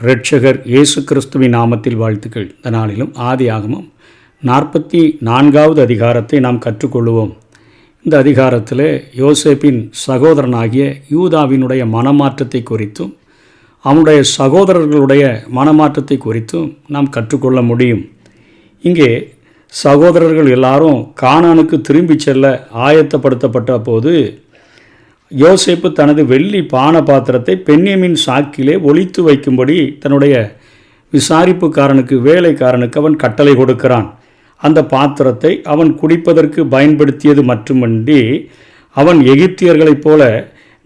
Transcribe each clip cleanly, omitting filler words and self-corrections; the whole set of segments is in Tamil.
இரட்சகர் இயேசு கிறிஸ்துவின் நாமத்தில் வாழ்த்துக்கள். இந்த நாளிலும் ஆதியாகமம் 44வது அதிகாரத்தை நாம் கற்றுக்கொள்வோம். இந்த அதிகாரத்தில் யோசேப்பின் சகோதரனாகிய யூதாவினுடைய மனமாற்றத்தை குறித்தும் அவனுடைய சகோதரர்களுடைய மனமாற்றத்தை குறித்தும் நாம் கற்றுக்கொள்ள முடியும். இங்கே சகோதரர்கள் எல்லாரும் கானானுக்கு திரும்பி செல்ல ஆயத்தப்படுத்தப்பட்ட போது யோசேப்பு தனது வெள்ளி பான பாத்திரத்தை பென்யமீன் சாக்கிலே ஒளித்து வைக்கும்படி தன்னுடைய விசாரிப்புக்காரனுக்கு வேலைக்காரனுக்கு அவன் கட்டளை கொடுக்கிறான். அந்த பாத்திரத்தை அவன் குடிப்பதற்கு பயன்படுத்தியது மட்டுமன்றி அவன் எகிப்தியர்களைப் போல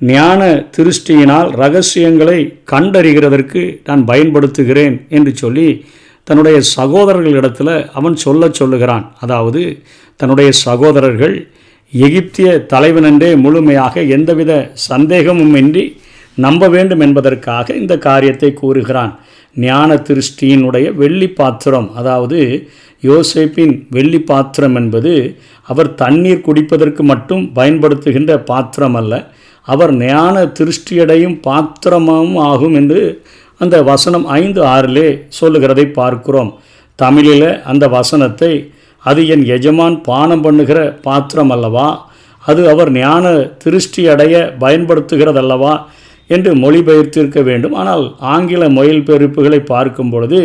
ஞான திருஷ்டியினால் இரகசியங்களை கண்டறிகிறதற்கு நான் பயன்படுத்துகிறேன் என்று சொல்லி தன்னுடைய சகோதரர்களிடத்தில் அவன் சொல்லுகிறான். அதாவது தன்னுடைய சகோதரர்கள் எகிப்திய தலைவனென்றே முழுமையாக எந்தவித சந்தேகமும் இன்றி நம்ப வேண்டும் என்பதற்காக இந்த காரியத்தை கூறுகிறான். ஞான திருஷ்டியினுடைய வெள்ளி பாத்திரம், அதாவது யோசேப்பின் வெள்ளி பாத்திரம் என்பது அவர் தண்ணீர் குடிப்பதற்கு மட்டும் பயன்படுத்துகின்ற பாத்திரம் அல்ல, அவர் ஞான திருஷ்டியடையும் பாத்திரமும் ஆகும் என்று அந்த வசனம் 5:6 சொல்லுகிறதை பார்க்கிறோம். தமிழில் அந்த வசனத்தை அது என் எஜமான் பானம் பண்ணுகிற பாத்திரம் அல்லவா, அது அவர் ஞான திருஷ்டி அடைய பயன்படுத்துகிறதல்லவா என்று மொழிபெயர்த்திருக்க வேண்டும். ஆனால் ஆங்கில மொழிபெயர்ப்புகளை பார்க்கும் பொழுது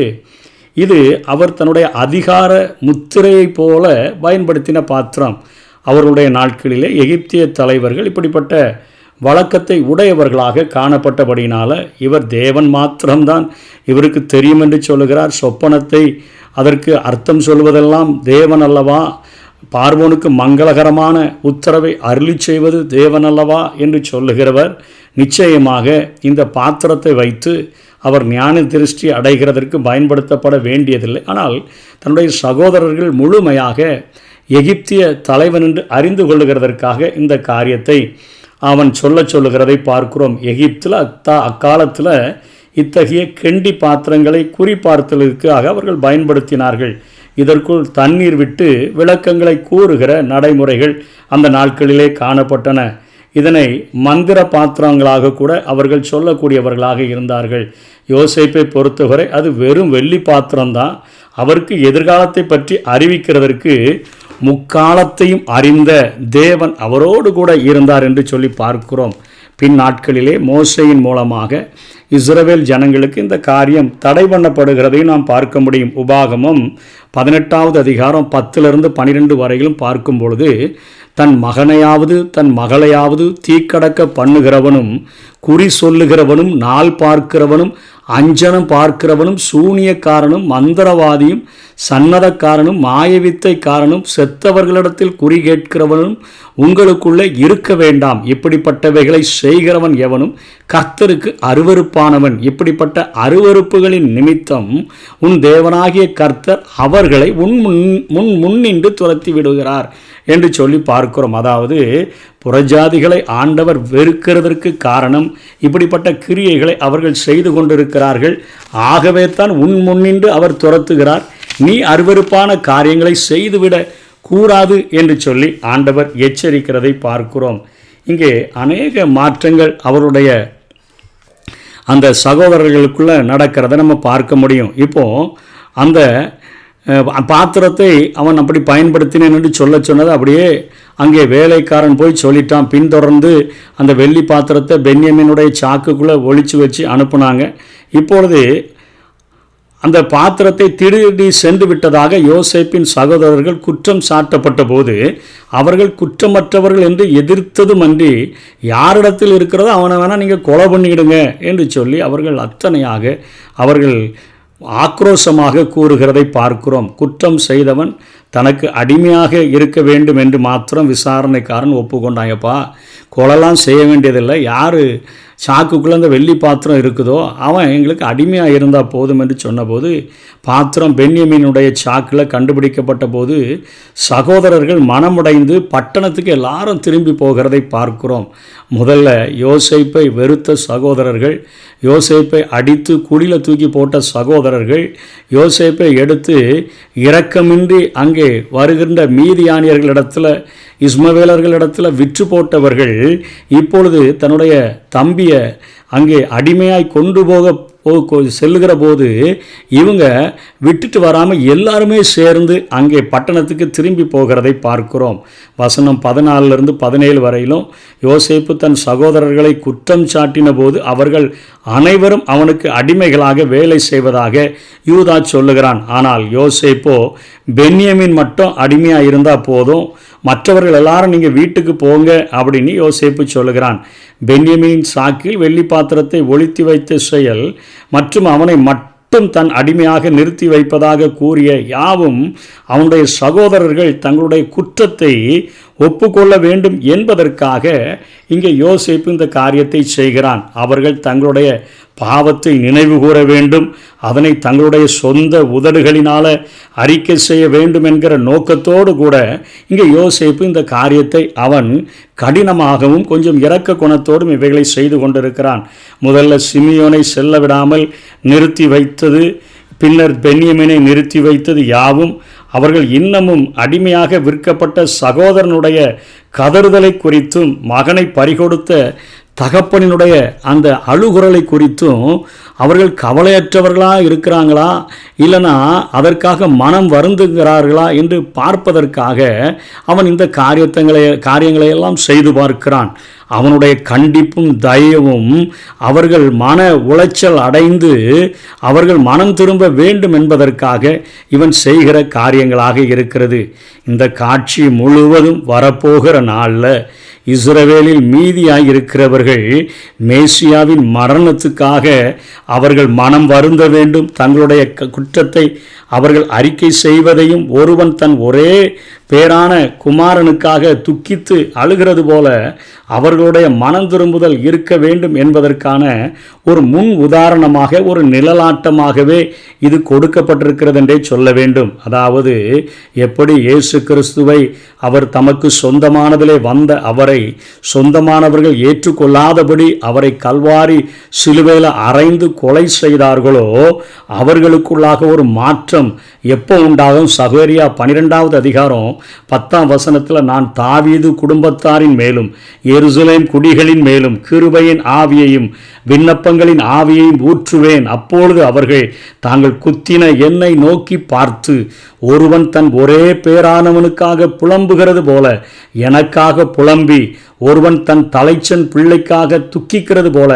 இது அவர் தன்னுடைய அதிகார முத்திரையைப் போல பயன்படுத்தின பாத்திரம். அவருடைய நாட்களிலே எகிப்திய தலைவர்கள் இப்படிப்பட்ட வழக்கத்தை உடையவர்களாக காணப்பட்டபடினால் இவர் தேவன் மாத்திரம்தான் இவருக்கு தெரியும் என்று சொல்லுகிறார். சொப்பனத்தை அதற்கு அர்த்தம் சொல்வதெல்லாம் தேவன் அல்லவா, பார்வோனுக்கு மங்களகரமான உத்தரவை அருளி செய்வது தேவன் அல்லவா என்று சொல்லுகிறவர் நிச்சயமாக இந்த பாத்திரத்தை வைத்து அவர் ஞான திருஷ்டி அடைகிறதற்கு பயன்படுத்தப்பட வேண்டியதில்லை. ஆனால் தன்னுடைய சகோதரர்கள் முழுமையாக எகிப்திய தலைவன் என்று அறிந்து கொள்ளுகிறதற்காக இந்த காரியத்தை அவன் சொல்லுகிறதை பார்க்கிறோம். எகிப்தில் அக்காலத்தில் இத்தகைய கெண்டி பாத்திரங்களை குறிப்பார்த்தலுக்காக அவர்கள் பயன்படுத்தினார்கள். இதற்குள் தண்ணீர் விட்டு விளக்கங்களை கூறுகிற நடைமுறைகள் அந்த நாட்களிலே காணப்பட்டன. இதனை மந்திர பாத்திரங்களாக கூட அவர்கள் சொல்லக்கூடியவர்களாக இருந்தார்கள். யோசேப்பை பொறுத்தவரை அது வெறும் வெள்ளி பாத்திரம்தான். அவருக்கு எதிர்காலத்தை பற்றி அறிவிக்கிறதற்கு முக்காலத்தையும் அறிந்த தேவன் அவரோடு கூட இருந்தார் என்று சொல்லி பார்க்கிறோம். பின் நாட்களிலே மோசேயின் மூலமாக இஸ்ரவேல் ஜனங்களுக்கு இந்த காரியம் தடை பண்ணப்படுகிறதை நாம் பார்க்க முடியும். உபாகமம் 18வது அதிகாரம் 10-12 வரையிலும் பார்க்கும் பொழுது தன் மகனையாவது தன் மகளையாவது தீக்கடக்க பண்ணுகிறவனும் குறி சொல்லுகிறவனும் நாள் பார்க்கிறவனும் அஞ்சனம் பார்க்கிறவனும் சூனியக்காரனும் மந்திரவாதியும் சன்னதக்காரனும் மாயவித்தைக்காரனும் செத்தவர்களிடத்தில் குறி கேட்கிறவனும் உங்களுக்குள்ளே இருக்க வேண்டாம். இப்படிப்பட்டவைகளை செய்கிறவன் எவனும் கர்த்தருக்கு அருவருப்பானவன். இப்படிப்பட்ட அருவருப்புகளின் நிமித்தம் உன் தேவனாகிய கர்த்தர் அவர்களை முன்னின்று துரத்தி விடுகிறார் என்று சொல்லி பார்க்கிறோம். அதாவது புறஜாதிகளை ஆண்டவர் வெறுக்கிறதற்கு காரணம் இப்படிப்பட்ட கிரியைகளை அவர்கள் செய்து கொண்டிருக்கிறார்கள். ஆகவே தான் முன்னின்று அவர் துரத்துகிறார். நீ அருவருப்பான காரியங்களை செய்துவிட கூடாது என்று சொல்லி ஆண்டவர் எச்சரிக்கிறதை பார்க்கிறோம். இங்கே அநேக மாற்றங்கள் அவருடைய அந்த சகோதரர்களுக்குள்ளே நடக்கிறத நம்ம பார்க்க முடியும். இப்போது அந்த பாத்திரத்தை அவன் அப்படி பயன்படுத்தினேன் என்று சொன்னது அப்படியே அங்கே வேலைக்காரன் போய் சொல்லிட்டான். பின்தொடர்ந்து அந்த வெள்ளி பாத்திரத்தை பென்யமீனுடைய சாக்குக்குள்ளே ஒளிச்சு வச்சு அனுப்புனாங்க. இப்பொழுது அந்த பாத்திரத்தை திருடி சென்று விட்டதாக யோசேப்பின் சகோதரர்கள் குற்றம் சாட்டப்பட்ட போது அவர்கள் குற்றமற்றவர்கள் என்று எதிர்த்ததுமன்றி யாரிடத்தில் இருக்கிறதோ அவனை வேணால் நீங்கள் கொலை பண்ணிவிடுங்க என்று சொல்லி அவர்கள் அத்தனையாக அவர்கள் ஆக்ரோஷமாக கூறுகிறதை பார்க்கிறோம். குற்றம் செய்தவன் தனக்கு அடிமையாக இருக்க வேண்டும் என்று மாத்திரம் விசாரணைக்காரன் ஒப்புக்கொண்டாயப்பா, கொலைலாம் செய்ய வேண்டியதில்லை, யார் சாக்குக்குள்ளே அந்த வெள்ளி பாத்திரம் இருக்குதோ அவன் எங்களுக்கு அடிமையாக இருந்தால் போதும் என்று சொன்னபோது பாத்திரம் பென்யமீனுடைய சாக்கில் கண்டுபிடிக்கப்பட்ட போது சகோதரர்கள் மனமுடைந்து பட்டணத்துக்கு எல்லாரும் திரும்பி போகிறதை பார்க்கிறோம். முதல்ல யோசேப்பை வெறுத்த சகோதரர்கள், யோசேப்பை அடித்து குழியில் தூக்கி போட்ட சகோதரர்கள், யோசேப்பை எடுத்து இரக்கமின்றி அங்கே வருகின்ற மீதியானியர்களிடத்தில் இஸ்மவேலர்களிடத்தில் விற்று போட்டவர்கள் இப்பொழுது தன்னுடைய தம்பியை அங்கே அடிமையாய் கொண்டு போக செல்லுகிற போது இவங்க விட்டுட்டு வராமல் எல்லாருமே சேர்ந்து அங்கே பட்டணத்துக்கு திரும்பி போகிறதை பார்க்கிறோம். வசனம் 14-17 வரையிலும் யோசேப்பு தன் சகோதரர்களை குற்றம் சாட்டின போது அவர்கள் அனைவரும் அவனுக்கு அடிமைகளாக வேலை செய்வதாக யூதா சொல்லுகிறான். ஆனால் யோசேப்போ பென்யமீன் மட்டும் அடிமையாக இருந்தால் போதும், மற்றவர்கள் எல்லாரும் நீங்கள் வீட்டுக்கு போங்க அப்படின்னு யோசேப்பு சொல்லுகிறான். பென்யமீன் சாக்கில் வெள்ளி பாத்திரத்தை ஒளித்து வைத்த செயல் மற்றும் அவனை மட்டும் தன் அடிமையாக நிறுத்தி வைப்பதாக கூறிய யாவும் அவனுடைய சகோதரர்கள் தங்களுடைய குற்றத்தை ஒப்புக்கொள்ள வேண்டும் என்பதற்காக இங்கே யோசேப்பு இந்த காரியத்தை செய்கிறான். அவர்கள் தங்களுடைய பாவத்தை நினைவு கூற வேண்டும், அதனை தங்களுடைய சொந்த உதடுகளினால் அறிக்கை செய்ய வேண்டும் என்கிற நோக்கத்தோடு கூட இங்கே யோசேப்பு இந்த காரியத்தை அவன் கடினமாகவும் கொஞ்சம் இரக்க குணத்தோடும் இவைகளை செய்து கொண்டிருக்கிறான். முதல்ல சிமியோனை செல்ல விடாமல் நிறுத்தி வைத்தது, பின்னர் பென்யமீனை நிறுத்தி வைத்தது யாவும் அவர்கள் இன்னமும் அடிமையாக விற்கப்பட்ட சகோதரனுடைய கதறுதலை குறித்தும் மகனை பறிகொடுத்த தகப்பனினுடைய அந்த அழுகுரலை குறித்தும் அவர்கள் கவலையற்றவர்களாக இருக்கிறாங்களா இல்லைனா அதற்காக மனம் வருந்துகிறார்களா என்று பார்ப்பதற்காக அவன் இந்த காரியங்களை எல்லாம் செய்து பார்க்கிறான். அவனுடைய கண்டிப்பும் தயவும் அவர்கள் மன உளைச்சல் அடைந்து அவர்கள் மனம் திரும்ப வேண்டும் என்பதற்காக இவன் செய்கிற காரியங்களாக இருக்கிறது. இந்த காட்சி முழுவதும் வரப்போகிற நாளில் இஸ்ரவேலில் மீதியாய் இருக்கிறவர்கள் மேசியாவின் மரணத்துக்காக அவர்கள் மனம் வருந்த வேண்டும், தங்களுடைய குற்றத்தை அவர்கள் அறிக்கை செய்வதையும் ஒருவன் தன் ஒரே பேரான குமாரனுக்காக துக்கித்து அழுகிறது போல அவர்களுடைய மனம் திரும்புதல் இருக்க வேண்டும் என்பதற்கான ஒரு முன் உதாரணமாக ஒரு நிழலாட்டமாகவே இது கொடுக்கப்பட்டிருக்கிறது என்றே சொல்ல வேண்டும். அதாவது எப்படி இயேசு கிறிஸ்துவை அவர் தமக்கு சொந்தமானதிலே வந்த அவரை சொந்தமானவர்கள் ஏற்றுக்கொள்ளாதபடி அவரை கல்வாரி சிலுவையில் அறைந்து கொலை செய்தார்களோ அவர்களுக்குள்ளாக ஒரு மாற்றம் எப்போ உண்டாகும்? சகரியா 12வது அதிகாரம் 10ஆம் வசனத்தில் நான் தாவீது குடும்பத்தாரின் மேலும் எருசலேம் குடிகளின் மேலும் கிருபையின் ஆவியையும் விண்ணப்பங்களின் ஆவியையும் ஊற்றுவேன், அப்பொழுது அவர்கள் தாங்கள் குத்தின என்னை நோக்கி பார்த்து ஒருவன் தன் ஒரே பேரானவனுக்காக புலம்புகிறது போல எனக்காக புலம்பி ஒருவன் தன் தலைச்சன் பிள்ளைக்காக துக்கிக்கிறது போல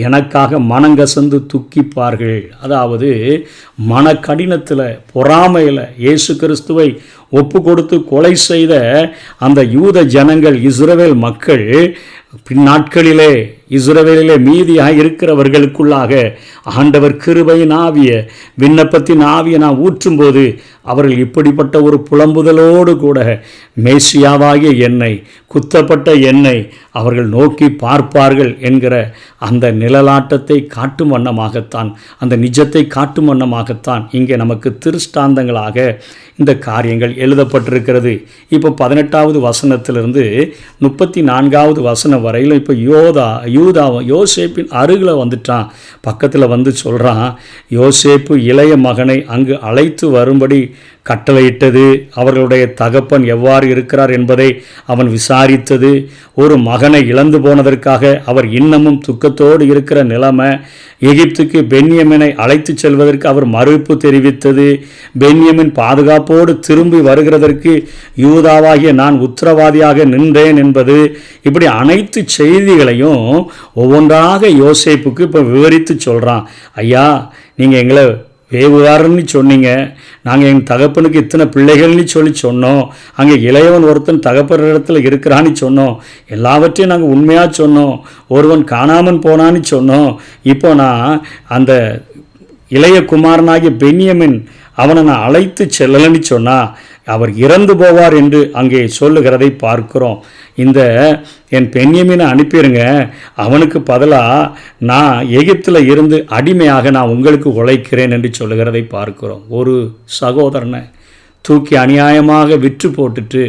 எனக்காக மனங்கசந்து துக்கிப்பார்கள். அதாவது மனக்கடினத்தில் பொறாமையில் இயேசு கிறிஸ்துவை ஒப்பு கொடுத்து கொலை செய்த அந்த யூத ஜனங்கள் இஸ்ரவேல் மக்கள் பின்னாட்களிலே இஸ்ரவேலிலே மீதியாக இருக்கிறவர்களுக்குள்ளாக ஆண்டவர் கிருபையின் ஆவிய விண்ணப்பத்தின் ஆவியை நான் ஊற்றும்போது அவர்கள் இப்படிப்பட்ட ஒரு புலம்புதலோடு கூட மேசியாவாகிய என்னை குத்தப்பட்ட என்னை அவர்கள் நோக்கி பார்ப்பார்கள் என்கிற அந்த நிழலாட்டத்தை காட்டும் வண்ணமாகத்தான், அந்த நிஜத்தை காட்டும் வண்ணமாகத்தான் இங்கே நமக்கு திருஷ்டாந்தங்களாக இந்த காரியங்கள் எழுதப்பட்டிருக்கிறது. இப்போ 18வது வசனத்திலிருந்து 34வது வசனம் வரையிலும் இப்போ யூதாவும் யோசேப்பின் அருகில் வந்துட்டான். பக்கத்தில் வந்து சொல்கிறான், யோசேப்பு இளைய மகனை அங்கு அழைத்து வரும்படி கட்டளையிட்டது, அவர்களுடைய தகப்பன் எவ்வாறு இருக்கிறார் என்பதை அவன் விசாரித்தது, ஒரு மகனை இழந்து போனதற்காக அவர் இன்னமும் துக்கத்தோடு இருக்கிற நிலைமை, எகிப்துக்கு பென்யமீனை அழைத்து செல்வதற்கு அவர் மறுப்பு தெரிவித்தது, பென்யமீன் பாதுகாப்போடு திரும்பி வருகிறதற்கு யூதாவாகிய நான் உத்தரவாதியாக நின்றேன் என்பது, இப்படி அனைத்து செய்திகளையும் ஒவ்வொன்றாக யோசேப்புக்கு இப்போ விவரித்து சொல்கிறான். ஐயா, நீங்கள் எங்களை வேவுகாரன்னு சொன்னீங்க, நாங்கள் எங்கள் தகப்பனுக்கு இத்தனை பிள்ளைகள்னு சொன்னோம், அங்கே இளையவன் ஒருத்தன் தகப்பன் இடத்துல இருக்கிறான்னு சொன்னோம், எல்லாவற்றையும் நாங்கள் உண்மையாக சொன்னோம், ஒருவன் காணாமல் போனான்னு சொன்னோம், இப்போ நான் அந்த இளைய குமாரனாகிய பென்யமீன் அவனை நான் அழைத்து செல்லலன்னு சொன்னால் அவர் இறந்து போவார் என்று அங்கே சொல்லுகிறதை பார்க்கிறோம். இந்த என் பென்யமீனை அனுப்பிடுங்க, அவனுக்கு பதிலாக நான் எகிப்தில் இருந்து அடிமையாக நான் உங்களுக்கு உழைக்கிறேன் என்று சொல்லுகிறதை பார்க்கிறோம். ஒரு சகோதரனை தூக்கி அநியாயமாக விற்று போட்டுட்டு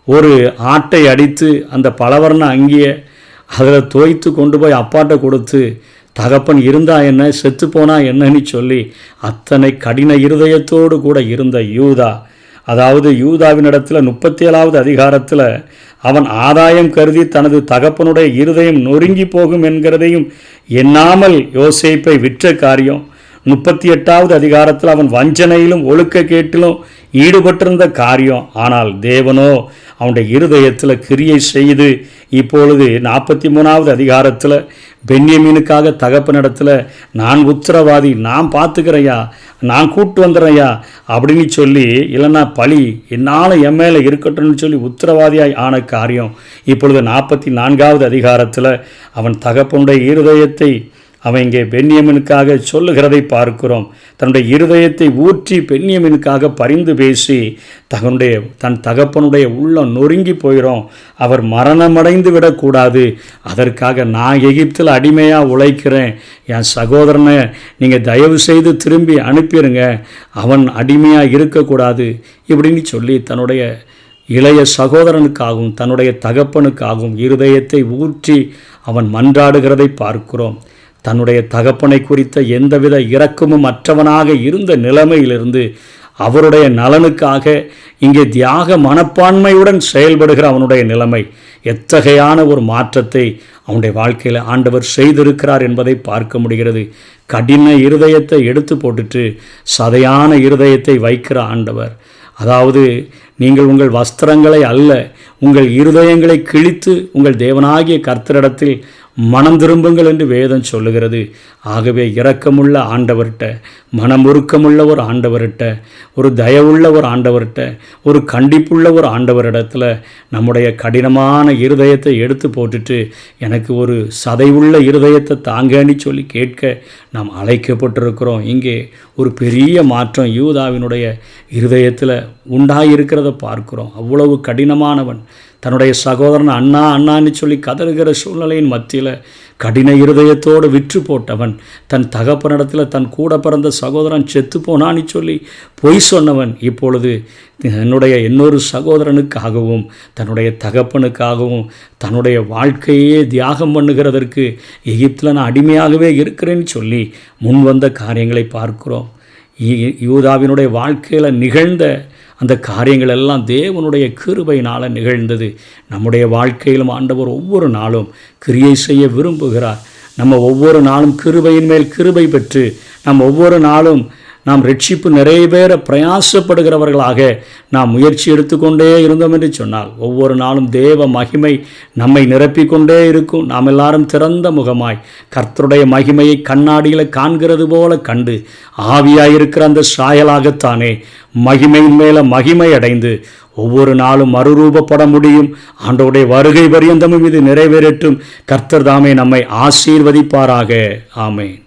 ஒரு ஆட்டை அடித்து அந்த பலவர்ண அங்கேயே அதில் தோய்த்து கொண்டு போய் அப்பாட்ட கொடுத்து தகப்பன் இருந்தா என்ன செத்து போனா என்னன்னு சொல்லி அத்தனை கடின இருதயத்தோடு கூட இருந்த யூதா அதாவது யூதாவினிடத்தில் 37வது அதிகாரத்தில் அவன் ஆதாயம் கருதி தனது தகப்பனுடைய இருதயம் நொறுங்கி போகும் என்கிறதையும் எண்ணாமல் யோசேப்பை விற்ற காரியம். 38வது அதிகாரத்தில் அவன் வஞ்சனையிலும் ஒழுக்க கேட்டிலும் ஈடுபட்டிருந்த காரியம். ஆனால் தேவனோ அவனுடைய இருதயத்தில் கிரியை செய்து இப்பொழுது 43வது அதிகாரத்தில் பென்யமீனுக்காக தகப்பனிடத்தில் நான் உத்தரவாதி, நான் பார்த்துக்கிறேயா, நான் கூட்டு வந்துடுறையா அப்படின்னு சொல்லி, இல்லைன்னா பழி என்னால் என் மேலே இருக்கட்டும்னு சொல்லி உத்தரவாதியாய் ஆன காரியம் இப்பொழுது 44வது அதிகாரத்தில் அவன் தகப்பனுடைய இருதயத்தை அவன் இங்கே பென்யமீனுக்காக சொல்லுகிறதை பார்க்கிறோம். தன்னுடைய இருதயத்தை ஊற்றி பென்யமீனுக்காக பரிந்து பேசி தன் தகப்பனுடைய உள்ளம் நொறுங்கி போயிடும், அவர் மரணமடைந்து விடக்கூடாது, அதற்காக நான் எகிப்தில் அடிமையாக உழைக்கிறேன், என் சகோதரனை நீங்கள் தயவு செய்து திரும்பி அனுப்பிடுங்க, அவன் அடிமையாக இருக்கக்கூடாது இப்படின்னு சொல்லி தன்னுடைய இளைய சகோதரனுக்காகவும் தன்னுடைய தகப்பனுக்காகவும் இருதயத்தை ஊற்றி அவன் மன்றாடுகிறதை பார்க்கிறோம். தன்னுடைய தகப்பனை குறித்த எந்தவித இரக்கமும் அற்றவனாக இருந்த நிலைமையிலிருந்து அவருடைய நலனுக்காக இங்கே தியாக மனப்பான்மையுடன் செயல்படுகிற அவனுடைய நிலைமை எத்தகையான ஒரு மாற்றத்தை அவனுடைய வாழ்க்கையில் ஆண்டவர் செய்திருக்கிறார் என்பதை பார்க்க முடிகிறது. கடின இருதயத்தை எடுத்து போட்டுட்டு சதையான இருதயத்தை வைக்கிற ஆண்டவர். அதாவது நீங்கள் உங்கள் வஸ்திரங்களை அல்ல, உங்கள் இருதயங்களை கிழித்து உங்கள் தேவனாகிய கர்த்தரிடத்தில் மனம் திரும்புங்கள் என்று வேதம் சொல்லுகிறது. ஆகவே இரக்கமுள்ள ஆண்டவர்கிட்ட, மனமுருக்கமுள்ள ஒரு ஆண்டவர்கிட்ட, ஒரு தயவுள்ள ஒரு ஆண்டவர்கிட்ட, ஒரு கண்டிப்புள்ள ஒரு ஆண்டவரிடத்தில் நம்முடைய கடினமான இருதயத்தை எடுத்து போட்டுட்டு எனக்கு ஒரு சதைவுள்ள இருதயத்தை தாங்கன்னு சொல்லி கேட்க நாம் அழைக்கப்பட்டிருக்கிறோம். இங்கே ஒரு பெரிய மாற்றம் யூதாவினுடைய இருதயத்தில் உண்டாயிருக்கிறத பார்க்கிறோம். அவ்வளவு கடினமானவன், தன்னுடைய சகோதரன் அண்ணா அண்ணான்னு சொல்லி கதறுகிற சூழ்நிலையின் மத்தியில் கடின இருதயத்தோடு விற்று போட்டவன், தன் தகப்பனிடத்தில் தன் கூட பிறந்த சகோதரன் செத்து போனான்னு சொல்லி பொய் சொன்னவன், இப்பொழுது என்னுடைய இன்னொரு சகோதரனுக்காகவும் தன்னுடைய தகப்பனுக்காகவும் தன்னுடைய வாழ்க்கையே தியாகம் பண்ணுகிறதற்கு எகிப்தில் நான் அடிமையாகவே இருக்கிறேன்னு சொல்லி முன் வந்த காரியங்களை பார்க்கிறோம். யூதாவினுடைய வாழ்க்கையில் நிகழ்ந்த அந்த காரியங்கள் எல்லாம் தேவனுடைய கிருபையினால் நிகழ்ந்தது. நம்முடைய வாழ்க்கையிலும் ஆண்டவர் ஒவ்வொரு நாளும் கிரியை செய்ய விரும்புகிறார். நம்ம ஒவ்வொரு நாளும் கிருபையின் மேல் கிருபை பெற்று ஒவ்வொரு நாளும் நாம் ரட்சிப்பு நிறைவேற பிரயாசப்படுகிறவர்களாக நாம் முயற்சி எடுத்துக்கொண்டே இருந்தோம் என்று சொன்னால் ஒவ்வொரு நாளும் தேவ மகிமை நம்மை நிரப்பிக்கொண்டே இருக்கும். நாம் எல்லாரும் திறந்த முகமாய் கர்த்தருடைய மகிமையை கண்ணாடியில் காண்கிறது போல கண்டு ஆவியாயிருக்கிற அந்த சாயலாகத்தானே மகிமையின் மேலே மகிமை அடைந்து ஒவ்வொரு நாளும் மறுரூபப்பட முடியும். ஆண்டவருடைய வருகை பரியந்தமும் இது நிறைவேறட்டும். கர்த்தர் தாமே நம்மை ஆசீர்வதிப்பாராக. ஆமென்.